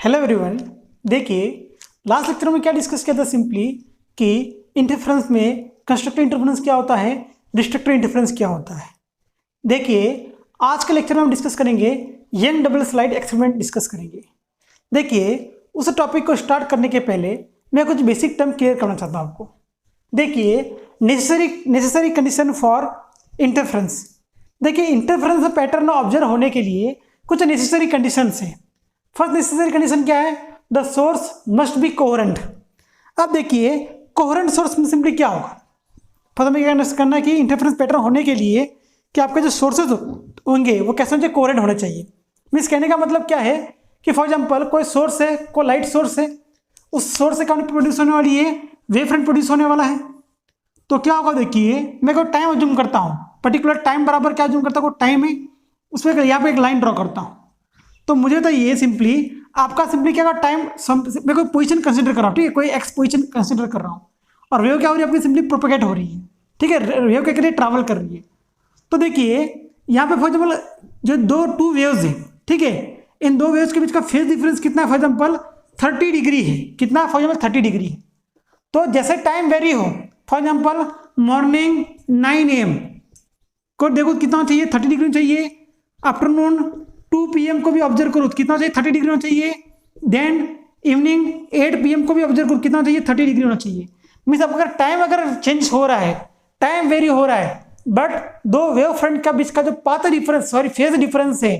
Hello everyone. देखिए last lecture में क्या डिस्कस किया था सिंपली कि इंटरफेरेंस में कंस्ट्रक्टिव इंटरफेरेंस क्या होता है, डिस्ट्रक्टिव इंटरफेरेंस क्या होता है। देखिए आज के लेक्चर में हम डिस्कस करेंगे young double slide experiment discuss करेंगे। देखिए उस टॉपिक को स्टार्ट करने के पहले मैं कुछ बेसिक टर्म क्लियर करना चाहता हूँ आपको। देखिए नेसेसरी कंडीशन फॉर इंटरफेरेंस। देखिए इंटरफेरेंस पैटर्न ऑब्जर्व होने के लिए कुछ नेसेसरी कंडीशंस हैं। फर्स्ट नेसेसरी कंडीशन क्या है, the source must be coherent. अब देखिए कोहेरेंट सोर्स में सिंपली क्या होगा, फर्स्ट हमें क्या करना है कि इंटरफेरेंस पैटर्न होने के लिए कि आपके जो सोर्सेज होंगे वो कैसे होंगे, कोहेरेंट होने चाहिए। मीन्स कहने का मतलब क्या है कि फॉर एग्जांपल कोई सोर्स है, कोई लाइट सोर्स है, उस सोर्स से क्या प्रोड्यूस होने वाली है, वेव फ्रंट प्रोड्यूस होने वाला है। तो क्या होगा, देखिए मैं कोई टाइम अज्यूम करता हूँ, पर्टिकुलर टाइम बराबर क्या अज्यूम करता हूँ, कोई टाइम है, उसमें यहाँ पे एक लाइन ड्रॉ करता हूँ। तो मुझे तो ये सिंपली आपका सिंपली क्या होगा, टाइम मैं कोई पोजीशन कंसीडर कर रहा हूँ, ठीक है, कोई एक्स पोजीशन कंसीडर कर रहा हूँ और वेव क्या हो रही है, आपकी सिंपली प्रोपेगेट हो रही है, ठीक है, वेव के लिए ट्रैवल कर रही है। तो देखिए यहाँ पे फॉर एग्जाम्पल जो टू वेव्स हैं, ठीक है, इन दो वेव्स के बीच का फेज डिफरेंस कितना है, फॉर एग्जाम्पल 30 डिग्री है। कितना, फॉर एग्जाम्पल 30 डिग्री है। तो जैसे टाइम वेरी हो, फॉर एग्जाम्पल मॉर्निंग 9 AM को देखो कितना चाहिए, 30 डिग्री चाहिए। आफ्टरनून 2 PM को भी ऑब्जर्व करो कितना चाहिए, 30 डिग्री होना चाहिए। देन इवनिंग 8 PM को भी ऑब्जर्व करो कितना चाहिए, 30 डिग्री होना चाहिए। मीन्स अगर टाइम अगर चेंज हो रहा है, टाइम वेरी हो रहा है, बट दो वेव फ्रंट का बीच का जो path difference sorry phase difference है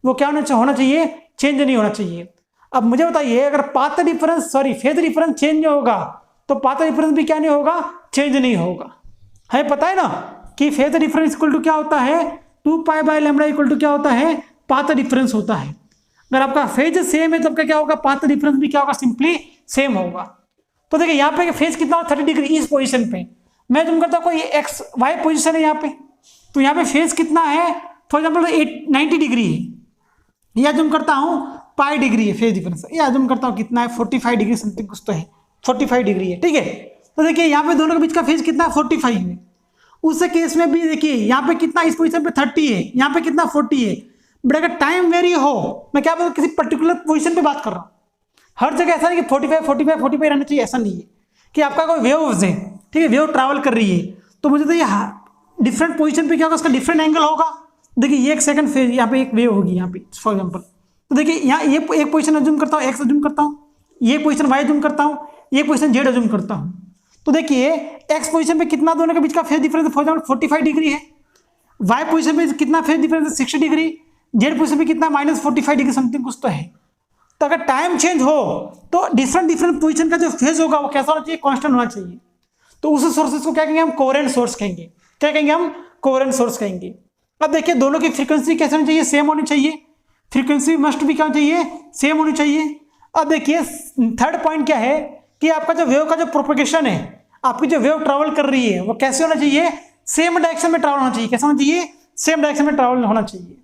वो क्या होना चाहिए, चेंज नहीं होना चाहिए। अब मुझे बताइए अगर path difference sorry phase difference change होगा तो पाथ डिफरेंस भी क्या नहीं होगा, चेंज नहीं होगा। हमें पता है ना कि फेज डिफरेंस इक्वल टू क्या होता है, 2π/λ इक्वल टू क्या होता है, पाथ डिफरेंस होता है। अगर आपका फेज सेम है तो आपका क्या होगा, पाथ डिफरेंस भी क्या होगा, सिंपली सेम होगा। तो देखिए यहाँ पे फेज कितना हो, 30 डिग्री इस पोजीशन पे। मैं तुम करता हूँ कोई एक्स वाई पोजीशन है यहाँ पे, तो यहाँ पे फेज कितना है, फॉर एग्जाम्पल 90 डिग्री है, या तुम करता हूँ पाई डिग्री है फेज डिफरेंस, या तुम करता हूँ कितना है 45 डिग्री समथिंग कुछ तो है, 45 डिग्री है, ठीक है। तो देखिए यहाँ पे दोनों के बीच का फेज कितना है, 45 है। उस केस में भी देखिए यहाँ पे कितना इस पोजीशन पे 30 है, यहाँ पे कितना 40 है। बट अगर टाइम वेरी हो, मैं क्या बोलूँ किसी पर्टिकुलर पोजीशन पे बात कर रहा हूँ, हर जगह ऐसा नहीं कि 45 रहना चाहिए, ऐसा नहीं है कि आपका कोई वेव्स है, ठीक है, वेव ट्रैवल कर रही है, तो मुझे तो ये डिफरेंट पोजीशन पे क्या होगा, उसका डिफरेंट एंगल होगा। देखिए ये एक सेकंड फेज, यहाँ पे एक वेव होगी यहाँ पे फॉर एग्जाम्पल। तो देखिए यहाँ ये एक पोजीशन अज्यूम करता हूँ, एक्स अज्यूम करता हूँ, ये पोजीशन वाई अज्यूम करता हूँ, ये पोजीशन जेड अज्यूम करता हूँ। तो देखिए एक्स पोजीशन पे कितना दोनों के बीच का phase difference for example 45 degree है, वाई पोजीशन पे कितना फेज डिफरेंस है 60 डिग्री, जेड पोजीशन पे कितना -45 डिग्री समथिंग कुछ तो है। तो अगर टाइम चेंज हो तो डिफरेंट पोजीशन का जो फेज होगा वो कैसा होना चाहिए, कांस्टेंट होना चाहिए। तो उस सोर्सेस को क्या कहेंगे हम, कोहेरेंट सोर्स कहेंगे। क्या कहेंगे हम, कोहेरेंट सोर्स कहेंगे। अब देखिए दोनों की फ्रीक्वेंसी कैसे होनी चाहिए, सेम होनी चाहिए, फ्रीक्वेंसी मस्ट भी क्या होनी चाहिए, सेम होनी चाहिए। अब देखिए थर्ड पॉइंट क्या है कि आपका जो वेव का जो प्रोपेगेशन है, आपकी जो वेव ट्रैवल कर रही है वो कैसे होना चाहिए, सेम डायरेक्शन में ट्रैवल होना चाहिए। कैसा होना चाहिए, सेम डायरेक्शन में ट्रैवल होना चाहिए।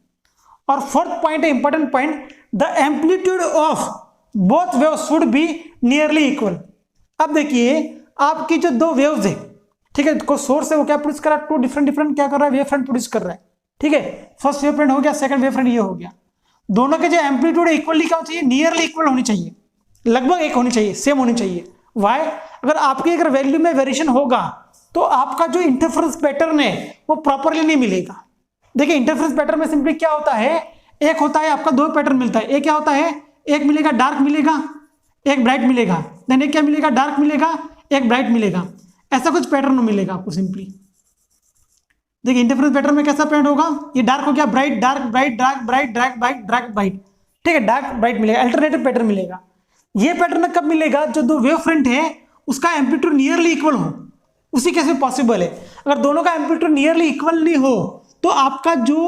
और फोर्थ पॉइंट है important point, the amplitude of both wave should be nearly equal. अब देखिए आपकी जो दो वेव्स है, ठीक है, को सोर्स है वो क्या प्रोड्यूस कर रहा है, टू डिफरेंट क्या कर रहा है, वेव फ्रंट प्रोड्यूस कर रहा है, ठीक है। फर्स्ट वेव फ्रंट हो गया, सेकंड वेव फ्रंट ये हो गया। दोनों के जो एम्पलीट्यूड इक्वली क्या होनी चाहिए, नियरली इक्वल होनी चाहिए, लगभग एक होनी चाहिए, सेम होनी चाहिए। वाई, अगर आपकी अगर वैल्यू में वेरिएशन होगा तो आपका जो इंटरफेरेंस पैटर्न है वो प्रॉपरली नहीं मिलेगा। देखिए इंटरफेरेंस पैटर्न में सिंपली क्या होता है, एक होता है आपका दो पैटर्न मिलता है, एक क्या होता है, एक मिलेगा डार्क मिलेगा, एक ब्राइट मिलेगा, देन एक क्या मिलेगा, डार्क मिलेगा, एक ब्राइट मिलेगा, ऐसा कुछ पैटर्न मिलेगा आपको सिंपली। देखिए इंटरफेरेंस पैटर्न में कैसा पैटर्न होगा, ये डार्क हो गया, bright dark bright dark bright dark bright dark bright, ठीक है, डार्क ब्राइट मिलेगा, अल्टरनेटिव पैटर्न मिलेगा। ये पैटर्न कब मिलेगा, जो दो वेव फ्रंट है उसका एम्पलीट्यूड नियरली इक्वल हो, उसी केस में पॉसिबल है। अगर दोनों का एम्पलीट्यूड नियरली इक्वल नहीं हो तो आपका जो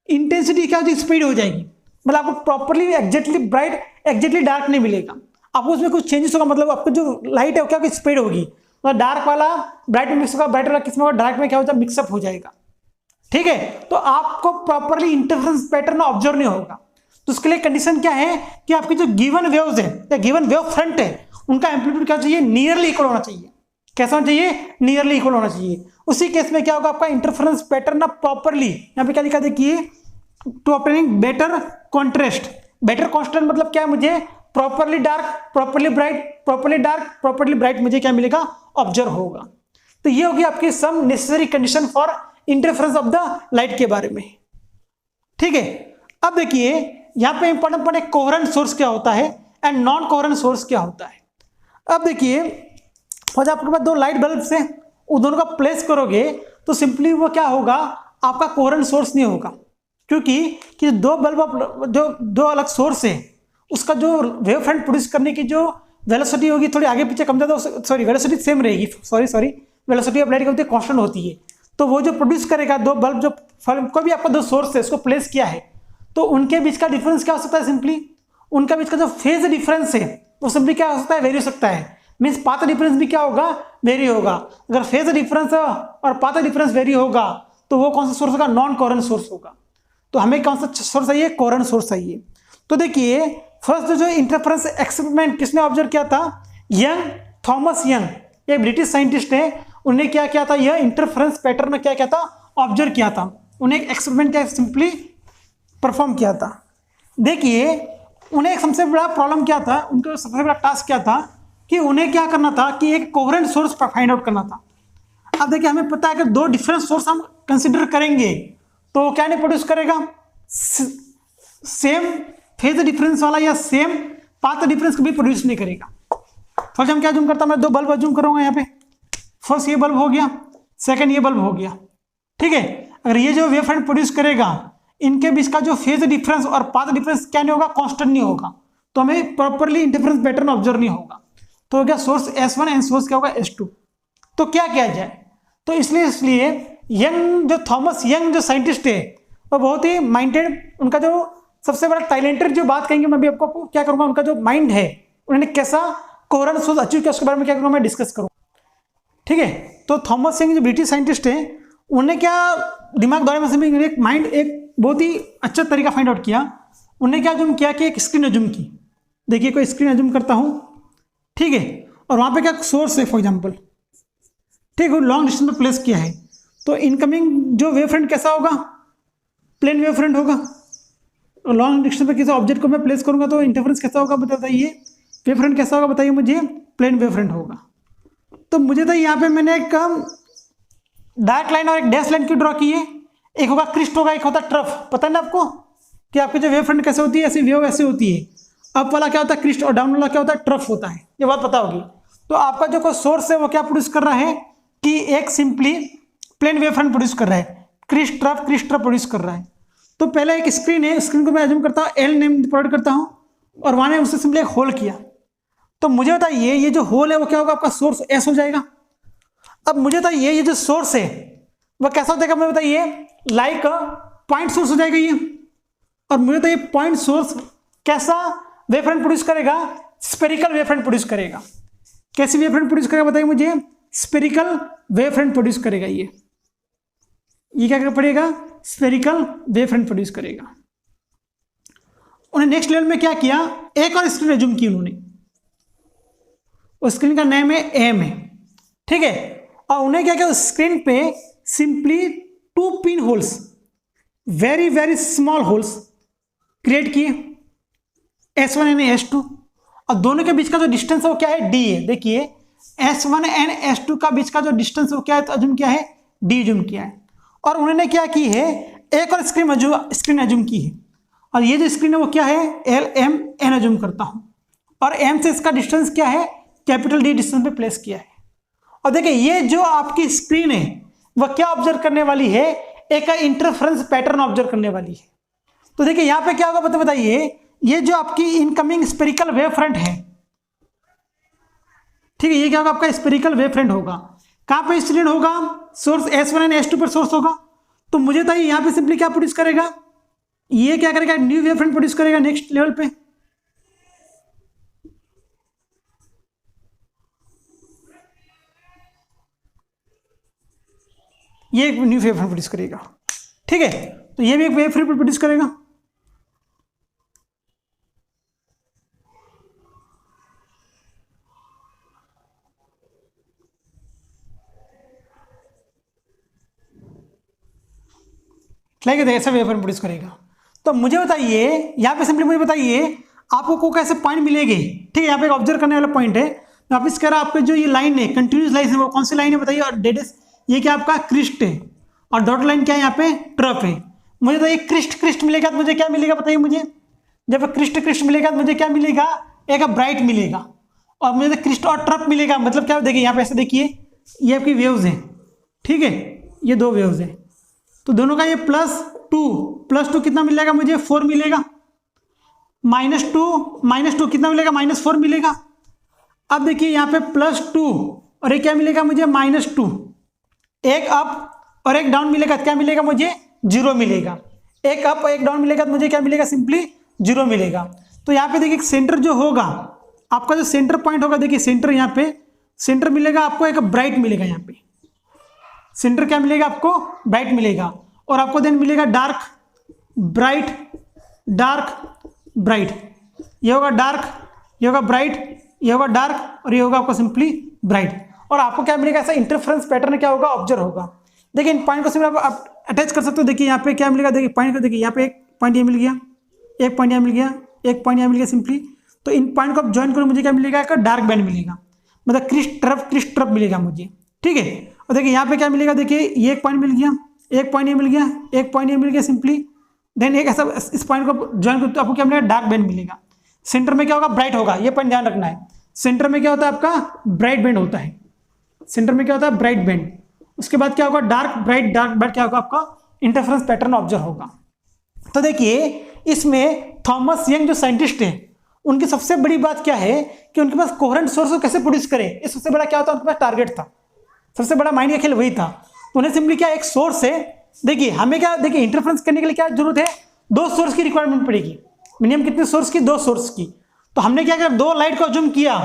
इंटेंसिटी क्या होती है, स्पीड हो जाएगी, मतलब आपको properly exactly bright exactly dark नहीं मिलेगा, आपको उसमें कुछ चेंजेस होगा, मतलब आपको जो लाइट है वो क्या स्पीड होगी, मतलब डार्क वाला ब्राइट में मिक्स होगा, ब्राइट वाला किसमें होगा, डार्क में क्या होता है, मिक्सअप हो जाएगा, ठीक है। तो आपको प्रॉपरली इंटरफेरेंस पैटर्न ऑब्जर्व नहीं होगा। तो उसके लिए कंडीशन क्या है कि आपकी जो गिवन वेव्स है या गिवन वेव फ्रंट है उनका एम्पलीट्यूड क्या चाहिए, नियरली इक्वल होना चाहिए। कैसा होना चाहिए, नियरली इक्वल होना चाहिए। उसी केस में क्या होगा, आपका इंटरफेरेंस पैटर्न ना प्रॉपरली, यहाँ पे क्या लिखा देखिए, to obtaining better contrast. Better constant मतलब क्या है, मुझे properly dark, properly bright, properly dark, properly bright मुझे क्या मिलेगा, ऑब्जर्व होगा। तो ये होगी आपकी some necessary condition for interference of the light के बारे में। ठीक है, अब देखिए यहां पे इंपॉर्टेंट पॉइंट है कोहेरेंट सोर्स क्या होता है एंड नॉन कोहेरेंट सोर्स क्या होता है। अब देखिए आपके पास दो लाइट बल्ब से उन दोनों का प्लेस करोगे तो सिंपली वो क्या होगा, आपका कोहेरेंट सोर्स नहीं होगा, क्योंकि कि दो बल्ब जो दो अलग सोर्स है उसका जो वेव फ्रंट प्रोड्यूस करने की जो वेलोसिटी होगी थोड़ी आगे पीछे कम ज़्यादा, सॉरी वेलोसिटी सेम रहेगी, सॉरी वेलोसिटी ऑफ लाइट क्या होती है, कांस्टेंट होती है। तो वो जो प्रोड्यूस करेगा दो बल्ब, जो कोई भी आपका दो सोर्स है उसको प्लेस किया है, तो उनके बीच का डिफरेंस क्या हो सकता है, सिंपली उनका बीच का जो फेज डिफरेंस है वो सिंपली क्या हो सकता है, वेरी हो सकता है। मीन्स पाथ डिफरेंस भी क्या होगा, वेरी होगा। अगर फेज डिफरेंस और पाथ डिफरेंस वेरी होगा तो वो कौन सा सोर्स होगा, नॉन कोहेरेंट सोर्स होगा। तो हमें कौन सा सोर्स चाहिए, कोहेरेंट सोर्स चाहिए। तो देखिए फर्स्ट जो इंटरफेरेंस एक्सपेरिमेंट किसने ऑब्जर्व किया था, यंग, थॉमस यंग, एक ब्रिटिश साइंटिस्ट है, उन्हें क्या किया था, यह इंटरफेरेंस पैटर्न क्या किया था, ऑब्जर्व किया था। उन्हें एक एक्सपेरिमेंट क्या सिंपली परफॉर्म किया था। देखिए उन्हें एक सबसे बड़ा प्रॉब्लम क्या था, उनका सबसे बड़ा टास्क क्या था कि उन्हें क्या करना था कि एक कोहेरेंट सोर्स फाइंड आउट करना था। अब देखिए हमें पता है कि दो डिफरेंट सोर्स हम कंसिडर करेंगे तो क्या नहीं प्रोड्यूस करेगा, सेम फेज डिफरेंस वाला या सेम पाथ डिफरेंस कभी प्रोड्यूस नहीं करेगा। फर्स्ट हम क्या जूम करता हूं, मैं दो बल्ब जूम करूंगा यहाँ पे, फर्स्ट ये बल्ब हो गया, सेकंड ये बल्ब हो गया। ठीक है, अगर ये जो वेव फ्रंट प्रोड्यूस करेगा इनके बीच का जो फेज डिफरेंस और पाथ डिफरेंस क्या नहीं होगा, कांस्टेंट नहीं होगा, तो हमें प्रॉपरली इंटरफेरेंस पैटर्न ऑब्जर्व नहीं होगा। तो क्या सोर्स S1 एंड सोर्स क्या होगा S2। तो क्या किया जाए, तो इसलिए यंग जो थॉमस यंग जो साइंटिस्ट है वो बहुत ही माइंडेड, उनका जो सबसे बड़ा टैलेंटेड जो बात कहेंगे मैं भी आपको क्या करूंगा, उनका जो माइंड है उन्होंने कैसा कोहेरेंट सोर्स अचीव किया उसके बारे में क्या करूंगा, मैं डिस्कस करूंगा। ठीक है, तो थॉमस यंग जो ब्रिटिश साइंटिस्ट है उन्हें क्या दिमाग दौरे में एक माइंड एक बहुत ही अच्छा तरीका फाइंड आउट किया। उन्हें क्या जूम किया कि एक स्क्रीन अजूम की, देखिए कोई स्क्रीन अजूम करता हूं, ठीक है, और वहां पे क्या सोर्स है फॉर एग्जांपल, ठीक है, लॉन्ग डिस्टेंस पे प्लेस किया है, तो इनकमिंग जो वेव फ्रंट कैसा होगा, प्लेन वेव फ्रंट होगा। और लॉन्ग डिस्टेंस पे किसी ऑब्जेक्ट को मैं प्लेस करूंगा तो इंटरफेरेंस कैसा होगा बताइए, वेव फ्रंट कैसा होगा बताइए मुझे, प्लेन वेव फ्रंट होगा। तो मुझे तो यहाँ पे मैंने एक डार्क लाइन और एक डैश लाइन क्यों ड्रॉ की है, एक होगा क्रिस्ट होगा, एक होता ट्रफ। पता है ना आपको कि आपकी जो वेव फ्रंट कैसे होती है, ऐसी वेव ऐसे होती है, अप वाला क्या होता है क्रिस्ट और डाउन वाला क्या होता है ट्रफ होता है, ये बात पता होगी। तो आपका जो कोई सोर्स है वो क्या प्रोड्यूस कर रहा है कि एक simply plane wave front produce कर रहा है, क्रिस्ट ट्रफ प्रोड्यूस कर रहा है। तो पहले एक स्क्रीन है, स्क्रीन को मैं अज्यूम करता हूँ एल नेम प्रोवाइड करता हूँ और वहां ने उससे सिंपली एक होल किया। तो मुझे बताइए ये जो होल है वो क्या होगा, आपका सोर्स एस हो जाएगा। अब मुझे बताइए ये जो सोर्स है वह कैसा हो जाएगा, मुझे बताइए लाइक पॉइंट सोर्स हो जाएगा ये। और मुझे बताइए पॉइंट सोर्स कैसा वेव फ्रंट प्रोड्यूस करेगा, स्फेरिकल वेव फ्रंट प्रोड्यूस करेगा। कैसी वेव फ्रंट प्रोड्यूस करेगा बताइए मुझे, स्फेरिकल वेव फ्रंट प्रोड्यूस करेगा। ये क्या कर पड़ेगा, स्फेरिकल वेव फ्रंट प्रोड्यूस करेगा। उन्हें नेक्स्ट लेवल में क्या किया, एक और स्क्रीन एज्यूम की उन्होंने, उस स्क्रीन का नेम है एम है, ठीक है। और उन्हें क्या किया, स्क्रीन पे simply 2 pin holes, very very small holes create किए, S1 एंड S2, और दोनों के बीच का जो डिस्टेंस है वो क्या है, D है। देखिए S1 एंड S2 का बीच का जो डिस्टेंस वो क्या है, तो अज्यूम किया है D अज्यूम किया है। और उन्होंने क्या की है, एक और स्क्रीन अज्यूम की है, और ये जो स्क्रीन है वो क्या है, LMN अज्यूम करता हूं, और M से इसका डिस्टेंस क्या है, कैपिटल D डिस्टेंस पे प्लेस किया है। और देखिए ये जो आपकी स्क्रीन है वह क्या ऑब्जर्व करने वाली है, एक इंटरफेरेंस पैटर्न ऑब्जर्व करने वाली है। तो देखिए यहां पे क्या होगा बताइए, ये जो आपकी इनकमिंग स्फेरिकल वेव फ्रंट है, ठीक है, ये क्या होगा आपका स्फेरिकल वेव फ्रंट होगा। कहां पे स्क्रीन होगा, सोर्स S1 एंड S2 पर सोर्स होगा। तो मुझे बताइए यहां पे सिंपली क्या प्रोड्यूस करेगा, ये क्या करेगा, न्यू वेव फ्रंट प्रोड्यूस करेगा नेक्स्ट लेवल पे। ये एक न्यू वेव फ्रंट प्रोड्यूस करेगा, ठीक है। तो ये भी एक वेव फ्रंट प्रोड्यूस करेगा। ठीक है, ऐसा वेव फ्रंट प्रोड्यूस करेगा। तो मुझे बताइए यहां पे सिंपली मुझे बताइए आपको को कैसे पॉइंट मिलेंगे, ठीक है। यहाँ पे एक ऑब्जर्व करने वाला पॉइंट है। वापिस कह रहा आपके जो ये लाइन है कंटिन्यूस लाइन है, वो कौन सी लाइन है बताइए। और डेडेस ये क्या आपका क्रिस्ट है, और डॉट लाइन क्या है यहाँ पे ट्रफ है। मुझे तो ये क्रिस्ट मिलेगा तो मुझे क्या मिलेगा बताइए मुझे। जब क्रिस्ट मिलेगा तो मुझे क्या मिलेगा, एक ब्राइट मिलेगा। और मुझे तो क्रिस्ट और ट्रफ मिलेगा, मतलब क्या देखिए यहाँ पे ऐसे देखिए, ये आपकी वेव्स हैं, ठीक है, ये दो वेव्स हैं। तो दोनों का ये +2 कितना मिलेगा मुझे, 4 मिलेगा। -2 कितना मिलेगा, -4 मिलेगा। अब देखिए यहाँ पे +2 और ये क्या मिलेगा मुझे, -2। एक अप और एक डाउन मिलेगा, क्या मिलेगा मुझे, 0 मिलेगा। एक अप और एक डाउन मिलेगा तो मुझे क्या मिलेगा, सिंपली 0 मिलेगा। तो यहाँ पे देखिए सेंटर जो होगा आपका, जो सेंटर पॉइंट होगा, देखिए सेंटर यहाँ पे सेंटर मिलेगा आपको, एक ब्राइट मिलेगा। यहाँ पे सेंटर क्या मिलेगा आपको, ब्राइट मिलेगा। और आपको देन मिलेगा डार्क ब्राइट ब्राइट। ये होगा डार्क, ये होगा ब्राइट, ये होगा डार्क, और ये होगा आपको सिंपली ब्राइट। और आपको क्या मिलेगा, ऐसा इंटरफेरेंस पैटर्न क्या होगा, ऑब्जर्व होगा। देखिए इन पॉइंट को सिंपल आप अटैच कर सकते हो। देखिए यहाँ पे क्या मिलेगा, देखिए पॉइंट को देखिए, यहाँ पे एक पॉइंट ये मिल गया, एक पॉइंट यहाँ मिल गया, एक पॉइंट यहाँ मिल गया सिंपली। तो इन पॉइंट को आप ज्वाइन करो, मुझे क्या मिलेगा, एक डार्क बैंड मिलेगा, मतलब क्रिस्ट ट्रफ मिलेगा मुझे, ठीक है। और देखिए यहाँ पे क्या मिलेगा, देखिए ये एक पॉइंट मिल गया, एक पॉइंट ये मिल गया, एक पॉइंट ये मिल गया सिंपली। देन एक ऐसा इस पॉइंट को ज्वाइन करो तो आपको क्या मिलेगा, डार्क बैंड मिलेगा। सेंटर में क्या होगा, ब्राइट होगा। ये पॉइंट ध्यान रखना है, सेंटर में क्या होता है आपका, ब्राइट बैंड होता है। सेंटर में क्या होता है, ब्राइट बैंड। उसके बाद क्या होगा, डार्क ब्राइट क्या होगा आपका, इंटरफेरेंस पैटर्न ऑब्जर्व होगा। तो देखिए इसमें थॉमस यंग जो साइंटिस्ट है, उनकी सबसे बड़ी बात क्या है कि उनके पास कोहेरेंट सोर्स को कैसे प्रोड्यूस करें, ये सबसे बड़ा क्या होता है, उनके पास टारगेट था। सबसे बड़ा माइंड का खेल वही था। तो उन्हें सिंपली क्या, एक सोर्स है। देखिए हमें क्या, देखिए इंटरफेरेंस करने के लिए क्या जरूरत है, 2 सोर्स की रिक्वायरमेंट पड़ेगी। मिनिमम कितने सोर्स की, 2 सोर्स की। तो हमने क्या किया, 2 लाइट को जूम किया,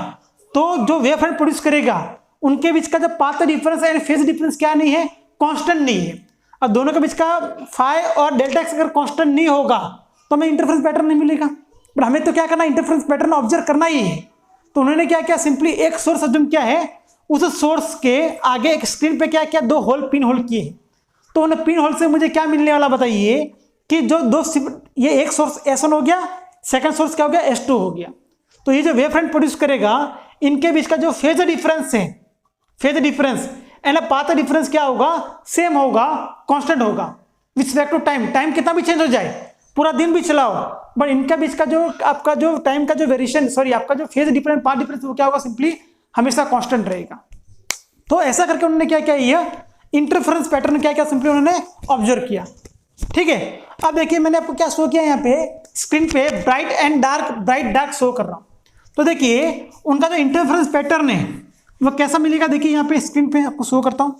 तो जो वेव फ्रंट प्रोड्यूस करेगा उनके बीच का जो पाथ डिफरेंस है, फेज डिफरेंस क्या नहीं है, कांस्टेंट नहीं है। और दोनों के बीच का फाई और डेल्टा एक्स अगर कांस्टेंट नहीं होगा तो हमें इंटरफेरेंस पैटर्न नहीं मिलेगा। बट हमें तो क्या करना है, इंटरफेरेंस पैटर्न ऑब्जर्व करना ही है। तो उन्होंने क्या किया, सिंपली एक सोर्स अज्यूम किया है, उस सोर्स के आगे एक स्क्रीन पे क्या किया, 2 होल पिन होल किए। तो उन्हें पिन होल से मुझे क्या मिलने वाला बताइए, कि जो 2 ये एक सोर्स S1 हो गया, सेकंड सोर्स क्या हो गया, S2 हो गया। तो ये जो वेव फ्रंट प्रोड्यूस करेगा, इनके बीच का जो फेज डिफरेंस है, phase difference and path difference क्या होगा, सेम होगा, कांस्टेंट होगा with respect to time. Time कितना भी चेंज हो जाए, पूरा दिन भी चलाओ, बट इनके बीच का जो आपका जो टाइम का जो वेरिएशन, सॉरी आपका जो फेज डिफरेंस पाथ डिफरेंस, वो क्या होगा, सिंपली हमेशा कांस्टेंट रहेगा। तो ऐसा करके उन्होंने क्या किया, ये इंटरफेरेंस पैटर्न क्या किया, सिंपली उन्होंने ऑब्जर्व किया, ठीक है। अब देखिए मैंने आपको क्या शो किया, यहाँ पे स्क्रीन पे bright and dark, bright dark show कर रहा हूं। तो देखिए उनका जो इंटरफेरेंस पैटर्न है वो कैसा मिलेगा, देखिए यहाँ पे स्क्रीन पे आपको शो करता हूं।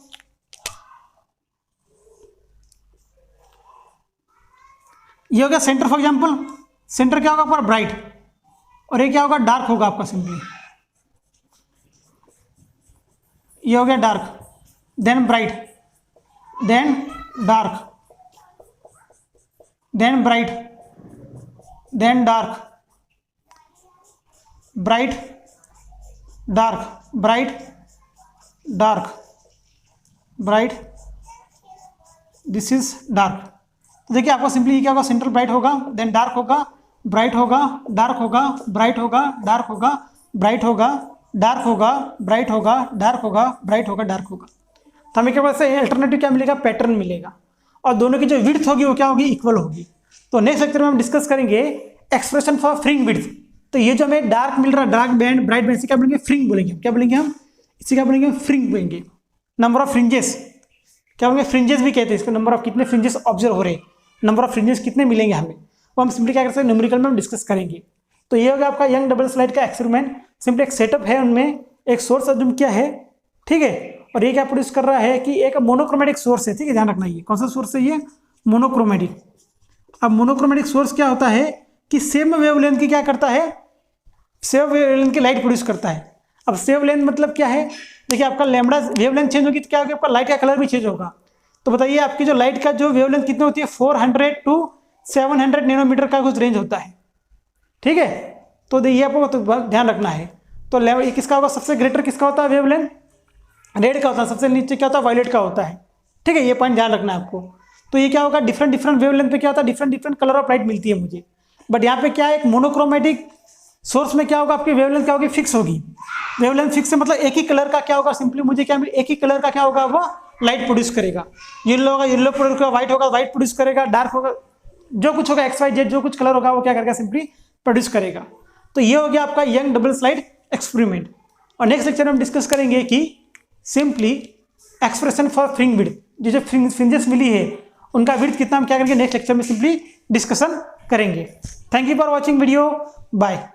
ये हो गया सेंटर, फॉर एग्जांपल सेंटर क्या होगा आपका, ब्राइट, और ये क्या होगा, डार्क होगा आपका सिंपली। ये हो गया dark, then bright, then dark, then bright, then dark, bright dark, bright dark, bright, this is dark. तो देखिए आपको सिंपली क्या होगा, सेंट्रल ब्राइट होगा, देन डार्क होगा, ब्राइट होगा, डार्क होगा, ब्राइट होगा, डार्क होगा, ब्राइट होगा, डार्क होगा, ब्राइट होगा, डार्क होगा, ब्राइट होगा, डार्क होगा। तो हमें क्या वैसे अल्टरनेटिव क्या मिलेगा, पैटर्न मिलेगा, और दोनों की जो विड्थ होगी वो क्या होगी, इक्वल होगी। तो नेक्स्ट लेक्चर में हम डिस्कस करेंगे एक्सप्रेशन फॉर फ्रिंज विड्थ। तो ये जो हमें डार्क मिल रहा है, डार्क बैंड, ब्राइट बैंड, इसे क्या बोलेंगे, फ्रिंज बोलेंगे। क्या बोलेंगे हम, इसे क्या बोलेंगे, फ्रिंज बोलेंगे। नंबर ऑफ फ्रिंजेस क्या बोलेंगे, फ्रिंजेस भी कहते हैं इसको। नंबर ऑफ कितने फ्रिंजेस ऑब्जर्व हो रहे हैं, नंबर ऑफ फ्रिंजेस कितने मिलेंगे हमें, वो हम सिंपली क्या कर सकते हैं, न्यूमेरिकल में हम डिस्कस करेंगे। तो ये होगा आपका यंग डबल स्लाइड का एक्सपेरिमेंट। सिंपली एक सेटअप है, उनमें एक सोर्स अज्यूम किया है, ठीक है, और ये क्या प्रोड्यूस कर रहा है कि एक मोनोक्रोमेटिक सोर्स है, ठीक है, ध्यान रखना। ये कौन सा सोर्स है, ये मोनोक्रोमेटिक। अब मोनोक्रोमेटिक सोर्स क्या होता है कि सेम वेवलेंथ की क्या करता है, सेम वेवलेंथ की लाइट प्रोड्यूस करता है। अब सेम वेवलेंथ मतलब क्या है, देखिए आपका लैम्बडा वेवलेंथ चेंज होगी तो क्या होगा, आपका लाइट का कलर भी चेंज होगा। तो बताइए आपकी जो लाइट का जो वेवलेंथ कितनी होती है, 400 to 700 नैनोमीटर का कुछ रेंज होता है, ठीक है। तो देखिए आपको तो ध्यान रखना है। तो ये किसका होगा, सबसे ग्रेटर किसका होता है वेवलेंथ, रेड का होता है। सबसे नीचे क्या होता है, वायलेट का होता है, ठीक है। ये पॉइंट ध्यान रखना है आपको। तो ये क्या होगा, डिफरेंट वेवलेंथ पे क्या होता है, डिफरेंट कलर ऑफ लाइट मिलती है मुझे। बट यहाँ पे क्या है, एक मोनोक्रोमेटिक सोर्स में क्या होगा, आपकी वेवलेंथ क्या होगी, फिक्स होगी। वेवलेंथ फिक्स है मतलब एक ही कलर का क्या होगा, सिंपली मुझे क्या एक ही कलर का क्या होगा, वो लाइट प्रोड्यूस करेगा। येलो होगा येलो प्रोड्यूस करेगा, व्हाइट होगा व्हाइट प्रोड्यूस करेगा, डार्क होगा जो कुछ होगा एक्स वाई जेड जो कुछ कलर होगा वो क्या करेगा, सिंपली प्रोड्यूस करेगा। तो ये हो गया आपका यंग डबल स्लाइड एक्सपेरिमेंट। और नेक्स्ट लेक्चर में हम डिस्कस करेंगे कि simply expression for fringe width, जो फ्रिंजेस मिली है उनका विड्थ कितना, हम क्या करेंगे नेक्स्ट लेक्चर में सिंपली डिस्कशन करेंगे। Thank you for watching video, bye.